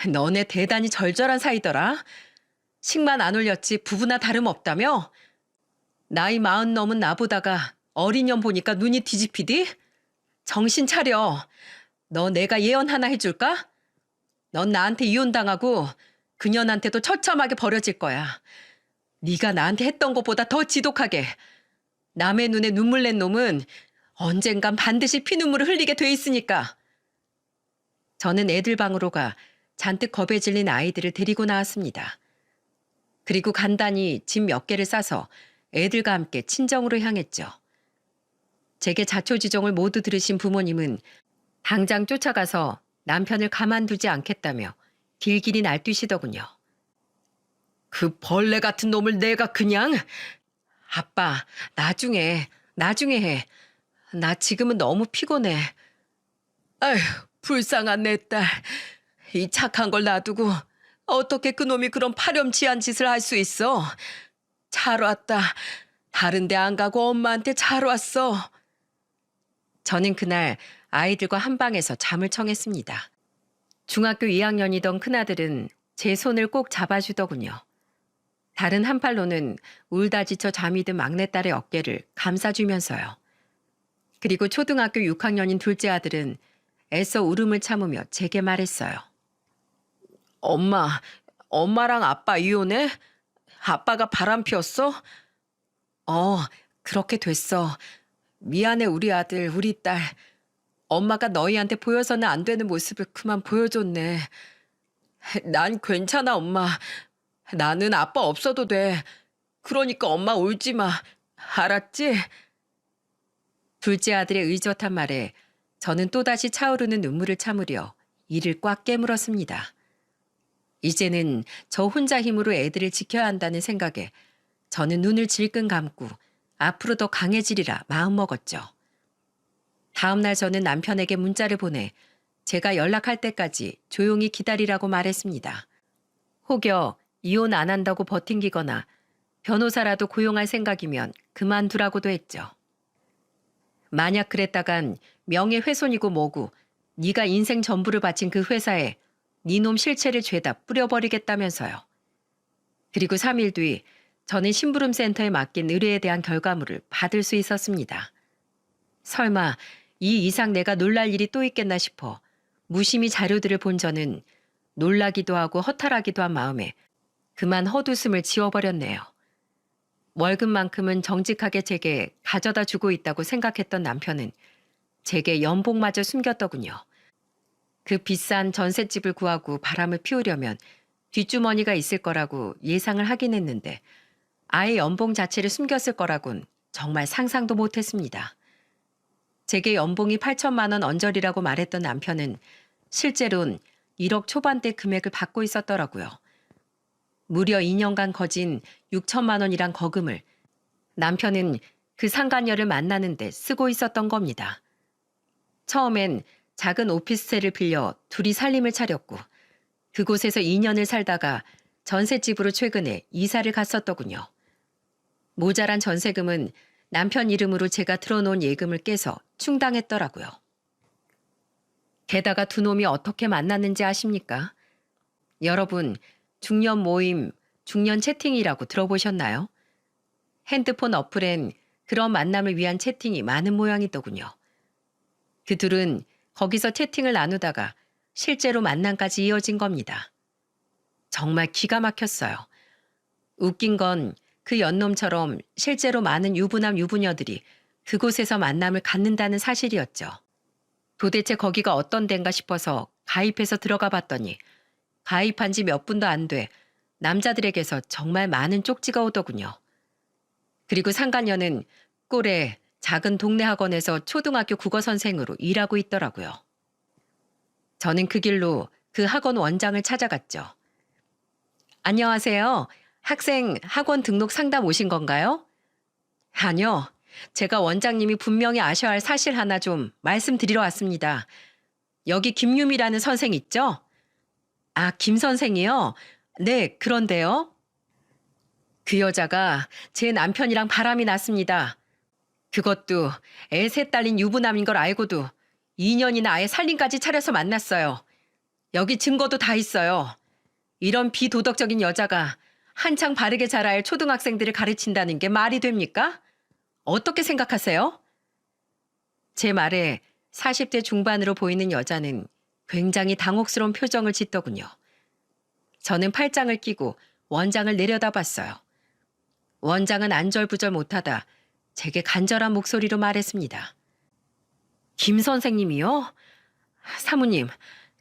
S1: 너네 대단히 절절한 사이더라. 식만 안 올렸지 부부나 다름없다며? 나이 40 넘은 나보다가 어린 년 보니까 눈이 뒤집히디? 정신 차려. 너 내가 예언 하나 해줄까? 넌 나한테 이혼당하고 그년한테도 처참하게 버려질 거야. 네가 나한테 했던 것보다 더 지독하게. 남의 눈에 눈물 낸 놈은 언젠간 반드시 피눈물을 흘리게 돼 있으니까. 저는 애들 방으로 가 잔뜩 겁에 질린 아이들을 데리고 나왔습니다. 그리고 간단히 짐 몇 개를 싸서 애들과 함께 친정으로 향했죠. 제게 자초지종을 모두 들으신 부모님은 당장 쫓아가서 남편을 가만두지 않겠다며 길길이 날뛰시더군요. 그 벌레 같은 놈을 내가 그냥... 아빠, 나중에 해. 나 지금은 너무 피곤해. 아휴, 불쌍한 내 딸. 이 착한 걸 놔두고 어떻게 그놈이 그런 파렴치한 짓을 할 수 있어? 잘 왔다. 다른 데 안 가고 엄마한테 잘 왔어. 저는 그날 아이들과 한 방에서 잠을 청했습니다. 중학교 2학년이던 큰아들은 제 손을 꼭 잡아주더군요. 다른 한 팔로는 울다 지쳐 잠이 든 막내딸의 어깨를 감싸주면서요. 그리고 초등학교 6학년인 둘째 아들은 애써 울음을 참으며 제게 말했어요. 엄마랑 아빠 이혼해? 아빠가 바람 피웠어? 그렇게 됐어. 미안해 우리 아들, 우리 딸. 엄마가 너희한테 보여서는 안 되는 모습을 그만 보여줬네. 난 괜찮아 엄마. 나는 아빠 없어도 돼. 그러니까 엄마 울지 마. 알았지? 둘째 아들의 의젓한 말에 저는 또다시 차오르는 눈물을 참으려 이를 꽉 깨물었습니다. 이제는 저 혼자 힘으로 애들을 지켜야 한다는 생각에 저는 눈을 질끈 감고 앞으로 더 강해지리라 마음먹었죠. 다음 날 저는 남편에게 문자를 보내 제가 연락할 때까지 조용히 기다리라고 말했습니다. 혹여 이혼 안 한다고 버팅기거나 변호사라도 고용할 생각이면 그만두라고도 했죠. 만약 그랬다간 명예훼손이고 뭐고 네가 인생 전부를 바친 그 회사에 네 놈 실체를 죄다 뿌려버리겠다면서요. 그리고 3일 뒤 저는 심부름센터에 맡긴 의뢰에 대한 결과물을 받을 수 있었습니다. 설마 이 이상 내가 놀랄 일이 또 있겠나 싶어 무심히 자료들을 본 저는 놀라기도 하고 허탈하기도 한 마음에 그만 헛웃음을 지워버렸네요. 월급만큼은 정직하게 제게 가져다 주고 있다고 생각했던 남편은 제게 연봉마저 숨겼더군요. 그 비싼 전셋집을 구하고 바람을 피우려면 뒷주머니가 있을 거라고 예상을 하긴 했는데 아예 연봉 자체를 숨겼을 거라곤 정말 상상도 못했습니다. 제게 연봉이 8천만 원 언저리라고 말했던 남편은 실제로는 1억 초반대 금액을 받고 있었더라고요. 무려 2년간 거진 6천만 원이란 거금을 남편은 그 상간녀를 만나는데 쓰고 있었던 겁니다. 처음엔 작은 오피스텔을 빌려 둘이 살림을 차렸고 그곳에서 2년을 살다가 전셋집으로 최근에 이사를 갔었더군요. 모자란 전세금은 남편 이름으로 제가 들어놓은 예금을 깨서 충당했더라고요. 게다가 두 놈이 어떻게 만났는지 아십니까? 여러분, 중년 모임, 중년 채팅이라고 들어보셨나요? 핸드폰 어플엔 그런 만남을 위한 채팅이 많은 모양이더군요. 그 둘은 거기서 채팅을 나누다가 실제로 만남까지 이어진 겁니다. 정말 기가 막혔어요. 웃긴 건 그 연놈처럼 실제로 많은 유부남 유부녀들이 그곳에서 만남을 갖는다는 사실이었죠. 도대체 거기가 어떤 데인가 싶어서 가입해서 들어가 봤더니 가입한 지 몇 분도 안 돼 남자들에게서 정말 많은 쪽지가 오더군요. 그리고 상간녀는 꼴에 작은 동네 학원에서 초등학교 국어 선생으로 일하고 있더라고요. 저는 그 길로 그 학원 원장을 찾아갔죠. 안녕하세요. 학생 학원 등록 상담 오신 건가요? 아니요. 제가 원장님이 분명히 아셔야 할 사실 하나 좀 말씀드리러 왔습니다. 여기 김유미라는 선생 있죠? 아, 김 선생이요? 네, 그런데요. 그 여자가 제 남편이랑 바람이 났습니다. 그것도 애 셋 딸린 유부남인 걸 알고도 2년이나 아예 살림까지 차려서 만났어요. 여기 증거도 다 있어요. 이런 비도덕적인 여자가 한창 바르게 자라야 할 초등학생들을 가르친다는 게 말이 됩니까? 어떻게 생각하세요? 제 말에 40대 중반으로 보이는 여자는 굉장히 당혹스러운 표정을 짓더군요. 저는 팔짱을 끼고 원장을 내려다봤어요. 원장은 안절부절 못하다 제게 간절한 목소리로 말했습니다. 김 선생님이요? 사모님,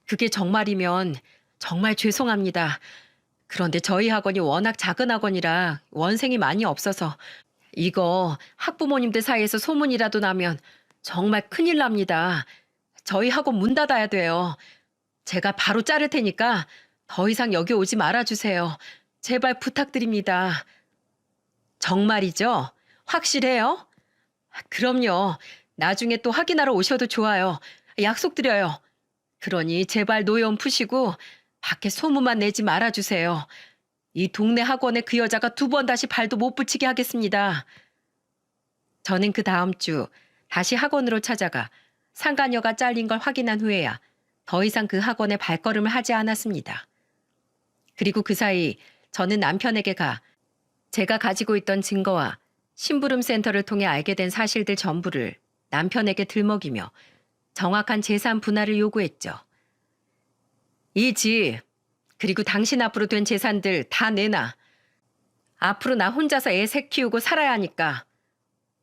S1: 그게 정말이면 정말 죄송합니다. 그런데 저희 학원이 워낙 작은 학원이라 원생이 많이 없어서 이거 학부모님들 사이에서 소문이라도 나면 정말 큰일 납니다. 저희 학원 문 닫아야 돼요. 제가 바로 자를 테니까 더 이상 여기 오지 말아주세요. 제발 부탁드립니다. 정말이죠? 확실해요? 그럼요. 나중에 또 확인하러 오셔도 좋아요. 약속드려요. 그러니 제발 노여움 푸시고 밖에 소문만 내지 말아주세요. 이 동네 학원에 그 여자가 2번 다시 발도 못 붙이게 하겠습니다. 저는 그 다음 주 다시 학원으로 찾아가 상간녀가 잘린 걸 확인한 후에야 더 이상 그 학원에 발걸음을 하지 않았습니다. 그리고 그 사이 저는 남편에게 가 제가 가지고 있던 증거와 심부름 센터를 통해 알게 된 사실들 전부를 남편에게 들먹이며 정확한 재산 분할을 요구했죠. 이 집, 그리고 당신 앞으로 된 재산들 다 내놔. 앞으로 나 혼자서 애 셋 키우고 살아야 하니까.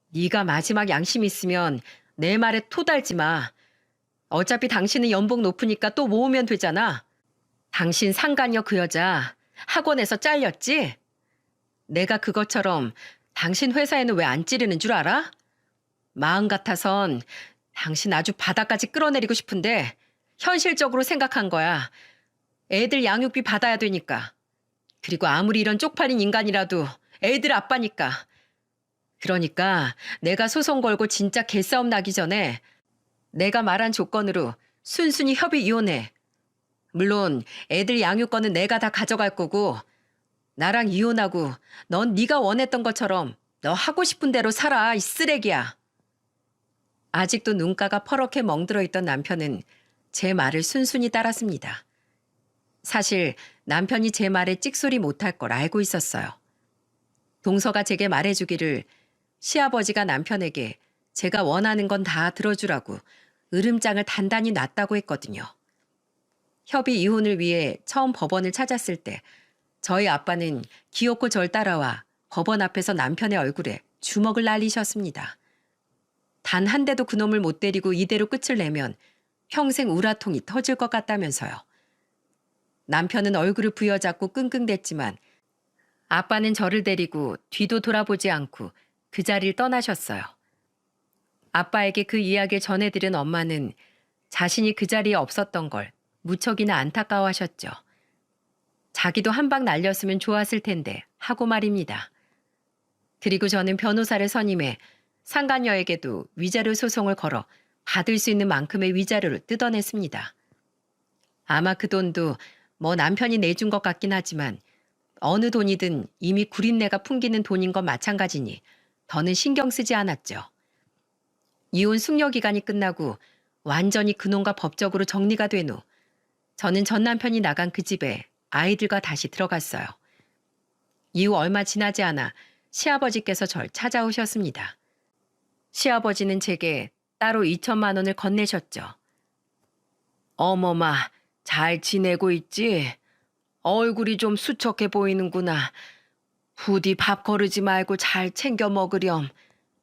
S1: 네가 마지막 양심 있으면 내 말에 토달지 마. 어차피 당신은 연봉 높으니까 또 모으면 되잖아. 당신 상간녀 그 여자 학원에서 잘렸지? 내가 그것처럼 당신 회사에는 왜 안 찌르는 줄 알아? 마음 같아선 당신 아주 바닥까지 끌어내리고 싶은데 현실적으로 생각한 거야. 애들 양육비 받아야 되니까. 그리고 아무리 이런 쪽팔린 인간이라도 애들 아빠니까. 그러니까 내가 소송 걸고 진짜 개싸움 나기 전에 내가 말한 조건으로 순순히 협의 이혼해. 물론 애들 양육권은 내가 다 가져갈 거고 나랑 이혼하고 넌 네가 원했던 것처럼 너 하고 싶은 대로 살아, 이 쓰레기야. 아직도 눈가가 퍼렇게 멍들어 있던 남편은 제 말을 순순히 따랐습니다. 사실 남편이 제 말에 찍소리 못할 걸 알고 있었어요. 동서가 제게 말해주기를 시아버지가 남편에게 제가 원하는 건 다 들어주라고 으름장을 단단히 놨다고 했거든요. 협의 이혼을 위해 처음 법원을 찾았을 때 저희 아빠는 기어코 절 따라와 법원 앞에서 남편의 얼굴에 주먹을 날리셨습니다. 단 한 대도 그놈을 못 때리고 이대로 끝을 내면 평생 우라통이 터질 것 같다면서요. 남편은 얼굴을 부여잡고 끙끙댔지만 아빠는 저를 데리고 뒤도 돌아보지 않고 그 자리를 떠나셨어요. 아빠에게 그 이야기를 전해들은 엄마는 자신이 그 자리에 없었던 걸 무척이나 안타까워하셨죠. 자기도 한 방 날렸으면 좋았을 텐데 하고 말입니다. 그리고 저는 변호사를 선임해 상간녀에게도 위자료 소송을 걸어 받을 수 있는 만큼의 위자료를 뜯어냈습니다. 아마 그 돈도 뭐 남편이 내준 것 같긴 하지만 어느 돈이든 이미 구린내가 풍기는 돈인 건 마찬가지니 더는 신경 쓰지 않았죠. 이혼 숙려 기간이 끝나고 완전히 그놈과 법적으로 정리가 된 후 저는 전 남편이 나간 그 집에 아이들과 다시 들어갔어요. 이후 얼마 지나지 않아 시아버지께서 절 찾아오셨습니다. 시아버지는 제게 따로 2천만 원을 건네셨죠. 어머마, 잘 지내고 있지? 얼굴이 좀 수척해 보이는구나. 부디 밥 거르지 말고 잘 챙겨 먹으렴.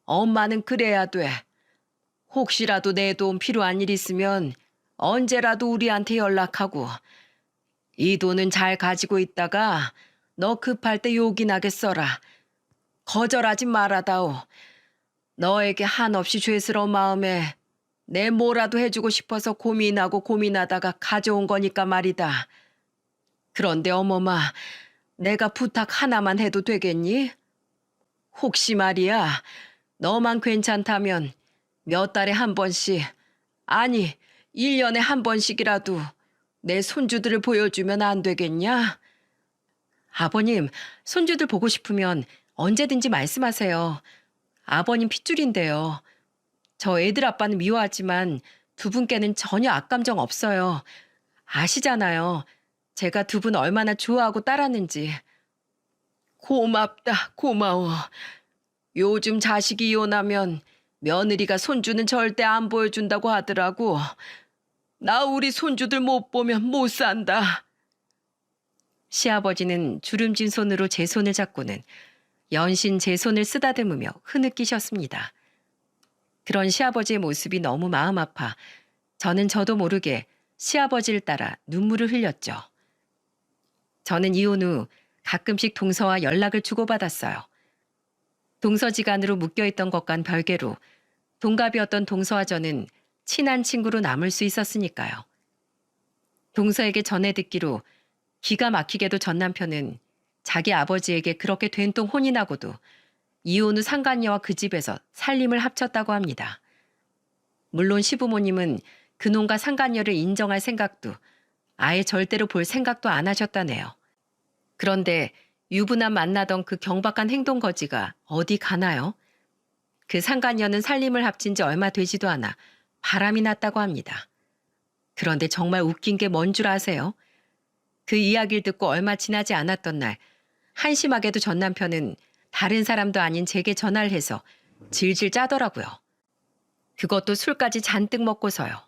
S1: 엄마는 그래야 돼. 혹시라도 내 도움 필요한 일 있으면 언제라도 우리한테 연락하고. 이 돈은 잘 가지고 있다가 너 급할 때 요긴하게 써라. 거절하지 말아다오. 너에게 한없이 죄스러운 마음에 내 뭐라도 해주고 싶어서 고민하고 고민하다가 가져온 거니까 말이다. 그런데 어머마, 내가 부탁 하나만 해도 되겠니? 혹시 말이야, 너만 괜찮다면 몇 달에 한 번씩, 아니 1년에 한 번씩이라도 내 손주들을 보여주면 안 되겠냐? 아버님, 손주들 보고 싶으면 언제든지 말씀하세요. 아버님 핏줄인데요. 저 애들 아빠는 미워하지만 두 분께는 전혀 악감정 없어요. 아시잖아요. 제가 두 분 얼마나 좋아하고 따랐는지. 고맙다, 고마워. 요즘 자식이 이혼하면 며느리가 손주는 절대 안 보여준다고 하더라고. 나 우리 손주들 못 보면 못 산다. 시아버지는 주름진 손으로 제 손을 잡고는 연신 제 손을 쓰다듬으며 흐느끼셨습니다. 그런 시아버지의 모습이 너무 마음 아파 저는 저도 모르게 시아버지를 따라 눈물을 흘렸죠. 저는 이혼 후 가끔씩 동서와 연락을 주고받았어요. 동서지간으로 묶여있던 것과는 별개로 동갑이었던 동서와 저는 친한 친구로 남을 수 있었으니까요. 동서에게 전해 듣기로 기가 막히게도 전 남편은 자기 아버지에게 그렇게 된통 혼이 나고도 이혼 후 상간녀와 그 집에서 살림을 합쳤다고 합니다. 물론 시부모님은 그놈과 상간녀를 인정할 생각도 아예 절대로 볼 생각도 안 하셨다네요. 그런데 유부남 만나던 그 경박한 행동 거지가 어디 가나요? 그 상간녀는 살림을 합친 지 얼마 되지도 않아 바람이 났다고 합니다. 그런데 정말 웃긴 게 뭔 줄 아세요? 그 이야기를 듣고 얼마 지나지 않았던 날 한심하게도 전 남편은 다른 사람도 아닌 제게 전화를 해서 질질 짜더라고요. 그것도 술까지 잔뜩 먹고서요.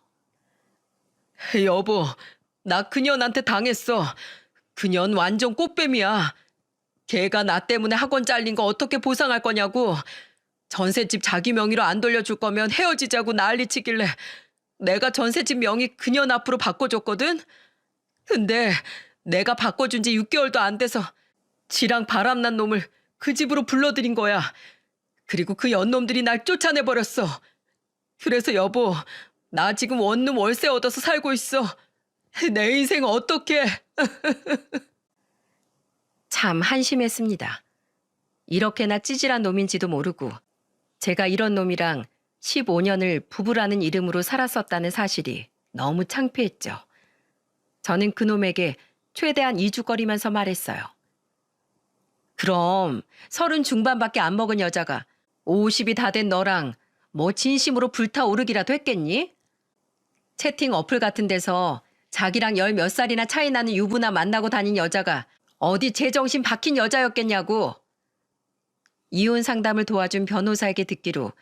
S1: 여보, 나 그년한테 당했어. 그년 완전 꽃뱀이야. 걔가 나 때문에 학원 잘린 거 어떻게 보상할 거냐고. 전셋집 자기 명의로 안 돌려줄 거면 헤어지자고 난리치길래 내가 전셋집 명의 그년 앞으로 바꿔줬거든. 근데 내가 바꿔준 지 6개월도 안 돼서 지랑 바람난 놈을 그 집으로 불러들인 거야. 그리고 그 연놈들이 날 쫓아내버렸어. 그래서 여보, 나 지금 원룸 월세 얻어서 살고 있어. 내 인생 어떡해. 참 한심했습니다. 이렇게나 찌질한 놈인지도 모르고 제가 이런 놈이랑 15년을 부부라는 이름으로 살았었다는 사실이 너무 창피했죠. 저는 그놈에게 최대한 이죽거리면서 말했어요. 그럼 30 중반밖에 안 먹은 여자가 50이 다 된 너랑 뭐 진심으로 불타오르기라도 했겠니? 채팅 어플 같은 데서 자기랑 10 몇 살이나 차이 나는 유부남 만나고 다닌 여자가 어디 제정신 박힌 여자였겠냐고. 이혼 상담을 도와준 변호사에게 듣기로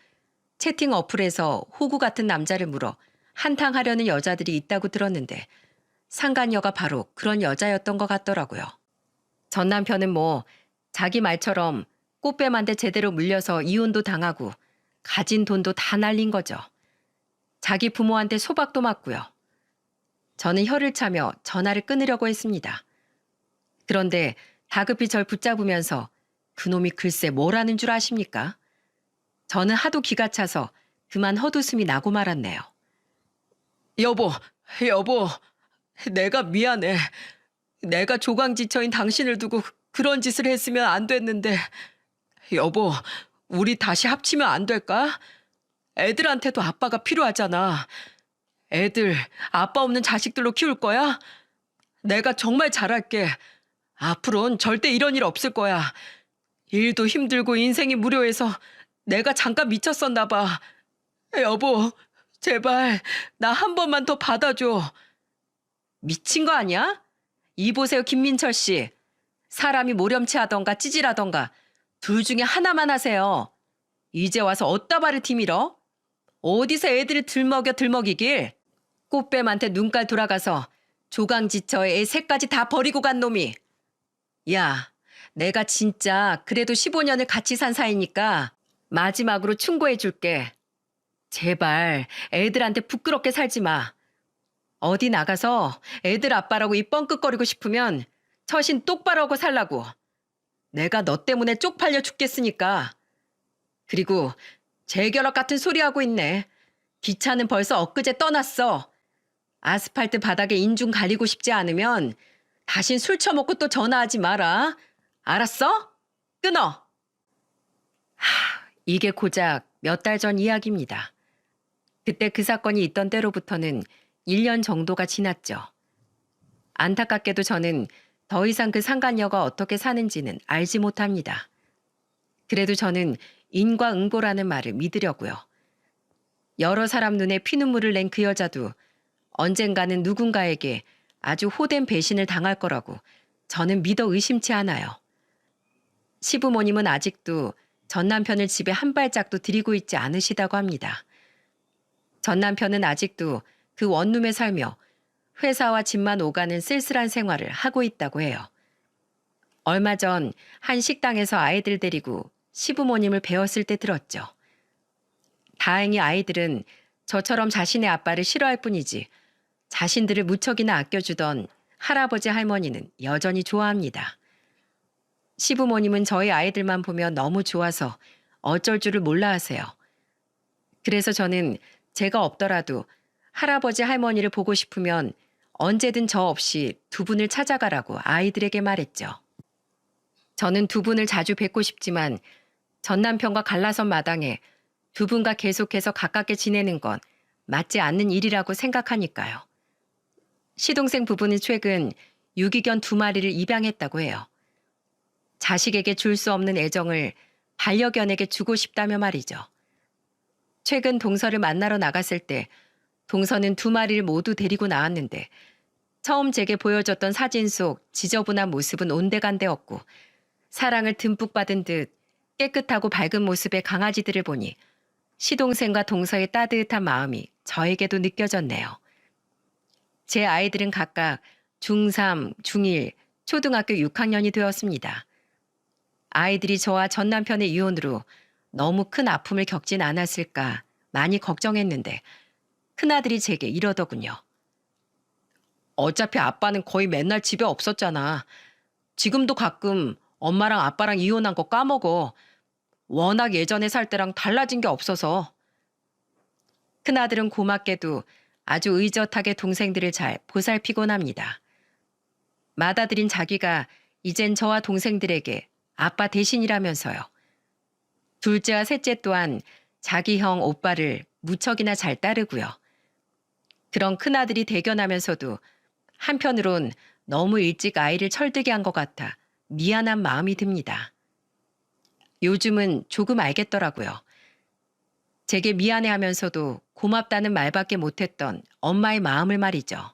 S1: 채팅 어플에서 호구 같은 남자를 물어 한탕하려는 여자들이 있다고 들었는데 상간녀가 바로 그런 여자였던 것 같더라고요. 전 남편은 뭐 자기 말처럼 꽃뱀한테 제대로 물려서 이혼도 당하고 가진 돈도 다 날린 거죠. 자기 부모한테 소박도 맞고요. 저는 혀를 차며 전화를 끊으려고 했습니다. 그런데 다급히 절 붙잡으면서 그놈이 글쎄 뭘 하는 줄 아십니까? 저는 하도 기가 차서 그만 헛웃음이 나고 말았네요. 여보, 내가 미안해. 내가 조강지처인 당신을 두고 그런 짓을 했으면 안 됐는데. 여보, 우리 다시 합치면 안 될까? 애들한테도 아빠가 필요하잖아. 애들 아빠 없는 자식들로 키울 거야? 내가 정말 잘할게. 앞으로는 절대 이런 일 없을 거야. 일도 힘들고 인생이 무료해서 내가 잠깐 미쳤었나 봐. 여보, 제발 나 한 번만 더 받아줘. 미친 거 아니야? 이 보세요, 김민철 씨. 사람이 모렴치하던가 찌질하던가 둘 중에 하나만 하세요. 이제 와서 어디다 발을 디밀어? 어디서 애들을 들먹이길? 꽃뱀한테 눈깔 돌아가서 조강지처에 애 셋까지 다 버리고 간 놈이. 야, 내가 진짜 그래도 15년을 같이 산 사이니까 마지막으로 충고해 줄게. 제발 애들한테 부끄럽게 살지 마. 어디 나가서 애들 아빠라고 입 뻥끗거리고 싶으면 처신 똑바로 하고 살라고. 내가 너 때문에 쪽팔려 죽겠으니까. 그리고 재결합 같은 소리 하고 있네. 기차는 벌써 엊그제 떠났어. 아스팔트 바닥에 인중 가리고 싶지 않으면 다신 술 처먹고 또 전화하지 마라. 알았어? 끊어. 이게 고작 몇 달 전 이야기입니다. 그때 그 사건이 있던 때로부터는 1년 정도가 지났죠. 안타깝게도 저는 더 이상 그 상간녀가 어떻게 사는지는 알지 못합니다. 그래도 저는 인과응보라는 말을 믿으려고요. 여러 사람 눈에 피눈물을 낸 그 여자도 언젠가는 누군가에게 아주 호된 배신을 당할 거라고 저는 믿어 의심치 않아요. 시부모님은 아직도 전 남편을 집에 한 발짝도 들이고 있지 않으시다고 합니다. 전 남편은 아직도 그 원룸에 살며 회사와 집만 오가는 쓸쓸한 생활을 하고 있다고 해요. 얼마 전 한 식당에서 아이들 데리고 시부모님을 배웠을 때 들었죠. 다행히 아이들은 저처럼 자신의 아빠를 싫어할 뿐이지 자신들을 무척이나 아껴주던 할아버지 할머니는 여전히 좋아합니다. 시부모님은 저희 아이들만 보면 너무 좋아서 어쩔 줄을 몰라 하세요. 그래서 저는 제가 없더라도 할아버지 할머니를 보고 싶으면 언제든 저 없이 두 분을 찾아가라고 아이들에게 말했죠. 저는 두 분을 자주 뵙고 싶지만 전 남편과 갈라선 마당에 두 분과 계속해서 가깝게 지내는 건 맞지 않는 일이라고 생각하니까요. 시동생 부부는 최근 유기견 2마리를 입양했다고 해요. 자식에게 줄 수 없는 애정을 반려견에게 주고 싶다며 말이죠. 최근 동서를 만나러 나갔을 때 동서는 2마리를 모두 데리고 나왔는데 처음 제게 보여줬던 사진 속 지저분한 모습은 온데간데없고 사랑을 듬뿍 받은 듯 깨끗하고 밝은 모습의 강아지들을 보니 시동생과 동서의 따뜻한 마음이 저에게도 느껴졌네요. 제 아이들은 각각 중3, 중1, 초등학교 6학년이 되었습니다. 아이들이 저와 전 남편의 이혼으로 너무 큰 아픔을 겪진 않았을까 많이 걱정했는데 큰아들이 제게 이러더군요. 어차피 아빠는 거의 맨날 집에 없었잖아. 지금도 가끔 엄마랑 아빠랑 이혼한 거 까먹어. 워낙 예전에 살 때랑 달라진 게 없어서. 큰아들은 고맙게도 아주 의젓하게 동생들을 잘 보살피곤 합니다. 맏아들인 자기가 이젠 저와 동생들에게 아빠 대신이라면서요. 둘째와 셋째 또한 자기 형 오빠를 무척이나 잘 따르고요. 그런 큰아들이 대견하면서도 한편으론 너무 일찍 아이를 철들게 한 것 같아 미안한 마음이 듭니다. 요즘은 조금 알겠더라고요. 제게 미안해하면서도 고맙다는 말밖에 못했던 엄마의 마음을 말이죠.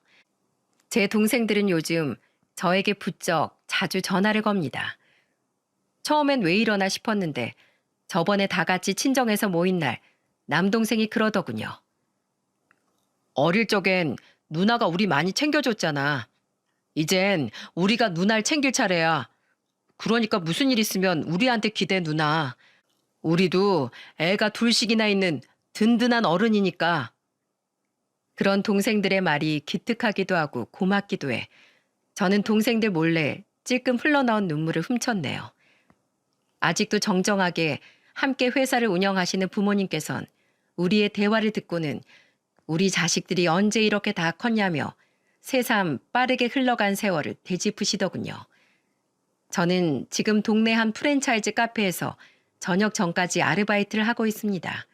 S1: 제 동생들은 요즘 저에게 부쩍 자주 전화를 겁니다. 처음엔 왜 이러나 싶었는데 저번에 다 같이 친정에서 모인 날 남동생이 그러더군요. 어릴 적엔 누나가 우리 많이 챙겨줬잖아. 이젠 우리가 누나를 챙길 차례야. 그러니까 무슨 일 있으면 우리한테 기대 누나. 우리도 애가 둘씩이나 있는 든든한 어른이니까. 그런 동생들의 말이 기특하기도 하고 고맙기도 해. 저는 동생들 몰래 찔끔 흘러나온 눈물을 훔쳤네요. 아직도 정정하게 함께 회사를 운영하시는 부모님께선 우리의 대화를 듣고는 우리 자식들이 언제 이렇게 다 컸냐며 새삼 빠르게 흘러간 세월을 되짚으시더군요. 저는 지금 동네 한 프랜차이즈 카페에서 저녁 전까지 아르바이트를 하고 있습니다.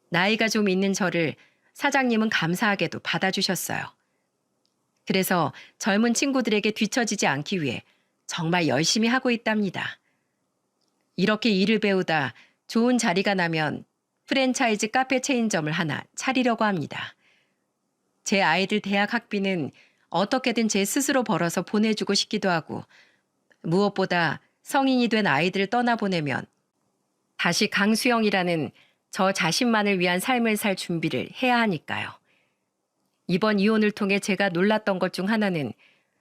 S1: 나이가 좀 있는 저를 사장님은 감사하게도 받아주셨어요. 그래서 젊은 친구들에게 뒤처지지 않기 위해 정말 열심히 하고 있답니다. 이렇게 일을 배우다 좋은 자리가 나면 프랜차이즈 카페 체인점을 하나 차리려고 합니다. 제 아이들 대학 학비는 어떻게든 제 스스로 벌어서 보내주고 싶기도 하고 무엇보다 성인이 된 아이들을 떠나보내면 다시 강수영이라는 저 자신만을 위한 삶을 살 준비를 해야 하니까요. 이번 이혼을 통해 제가 놀랐던 것 중 하나는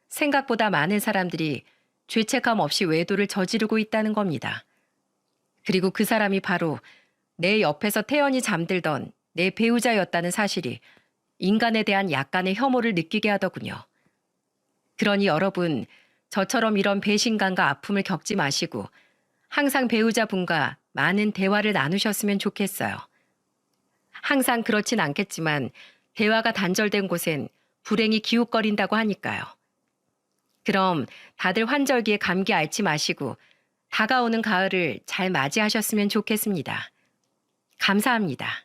S1: 생각보다 많은 사람들이 죄책감 없이 외도를 저지르고 있다는 겁니다. 그리고 그 사람이 바로 내 옆에서 태연히 잠들던 내 배우자였다는 사실이 인간에 대한 약간의 혐오를 느끼게 하더군요. 그러니 여러분, 저처럼 이런 배신감과 아픔을 겪지 마시고 항상 배우자분과 많은 대화를 나누셨으면 좋겠어요. 항상 그렇진 않겠지만 대화가 단절된 곳엔 불행이 기웃거린다고 하니까요. 그럼 다들 환절기에 감기 앓지 마시고 다가오는 가을을 잘 맞이하셨으면 좋겠습니다. 감사합니다.